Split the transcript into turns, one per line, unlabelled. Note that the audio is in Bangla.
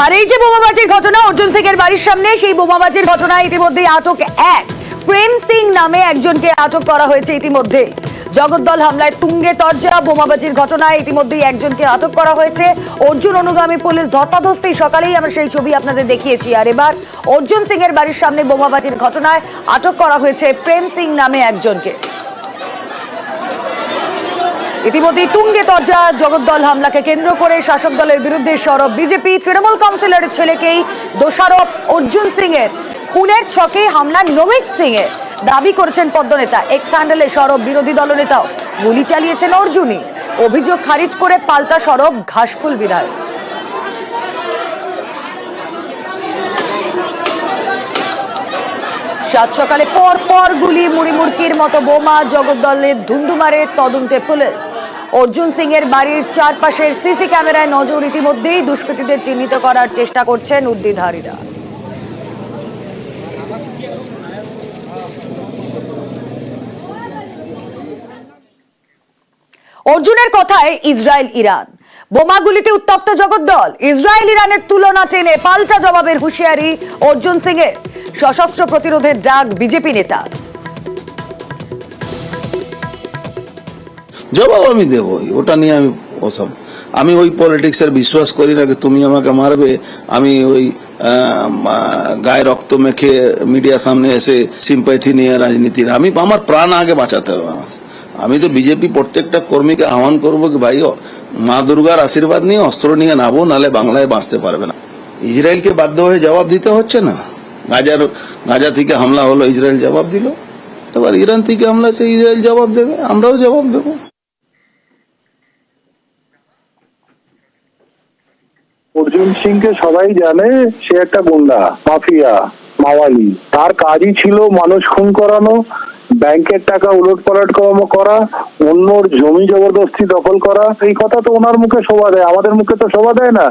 আর এই যে বোমাবাজির ঘটনা অর্জুন সিং এর বাড়ির সামনে, সেই বোমাবাজির ঘটনায় ইতিমধ্যেই আটক এক প্রেম সিং নামে একজনকে আটক করা হয়েছে। ইতিমধ্যে জগদ্দল হামলায় তুঙ্গে তর্জা বোমাবাজির ঘটনায় ইতিমধ্যেই একজনকে আটক করা হয়েছে। অর্জুন অনুগামী পুলিশ ধস্তাধস্তি, সকালেই আমরা সেই ছবি আপনাদের দেখিয়েছি। আর এবার অর্জুন সিং এর বাড়ির সামনে বোমাবাজির ঘটনায় আটক করা হয়েছে প্রেম সিং নামে একজনকে। ইতিমধ্যেই তুঙ্গে তর্জা জগদ্দল হামলাকে কেন্দ্র করে শাসক দলের বিরুদ্ধে সরব বিজেপি। তৃণমূল কাউন্সিলরের ছেলেকেই দোষারোপ অর্জুন সিং এর। খুনের ছকে হামলা নমিত সিং এর দাবি করেছেন পদ্মনেতা। এক্স হ্যান্ডেলে সরব বিরোধী দলনেতাও। গুলি চালিয়েছেন অর্জুনই। অভিযোগ খারিজ করে পাল্টা সরব ঘাসফুল বিধায়ক। সাত সকালে পর পর গুলি, মুড়িমুড়কির মতো বোমা, জগদ্দলের ধুন্ধুমারে তদন্তে পুলিশ। অর্জুন সিং এর বাড়ির চারপাশের সিসি ক্যামেরায় নজর। ইতিমধ্যেই দুষ্কৃতীদের চিহ্নিত করার চেষ্টা করছেন উদ্দিধারীরা। অর্জুনের কথায় ইসরায়েল ইরান। বোমাগুলিতে উত্তপ্ত জগদ্দল। ইসরায়েল ইরানের তুলনা টেনে পাল্টা জবাবের হুঁশিয়ারি অর্জুন সিং এর। সশস্ত্র প্রতিরোধের ডাক বিজেপি নেতা।
জবাব আমি দেবই, ওটা নিয়ে আমি ওসব আমি ওই পলিটিক্সের বিশ্বাস করি না। তুমি আমাকে মারবে, আমি ওই গায়ে রক্ত মেখে মিডিয়ার সামনে এসে সিম্প্যাথি নিয়ে রাজনীতির, আমি আমার প্রাণ আগে বাঁচাতে হবে আমাকে। আমি তো বিজেপি প্রত্যেকটা কর্মীকে আহ্বান করবো কি ভাই, মা দুর্গার আশীর্বাদ নিয়ে অস্ত্র নিয়ে নাবো, নালে বাংলায় বাঁচতে পারবে না। ইসরায়েলকে বাধ্য হয়ে জবাব দিতে হচ্ছে না। গাজা থেকে হামলা হলো, ইসরায়েল জবাব দিল। এবার ইরান থেকে হামলা হচ্ছে, ইসরায়েল জবাব দেবে, আমরাও জবাব দেবো।
অর্জুন সিংকে সবাই জানে, সে একটা গুন্ডা, মাফিয়া, মাওয়ালি। তার কাজই ছিল মানুষ খুন করানো, ব্যাংকের টাকা উলটপালট করা, অন্যর জমি জবরদস্তি দখল করা। এই কথা তো ওনার মুখে শোভা দেয়, আমাদের মুখে তো শোভা দেয় না।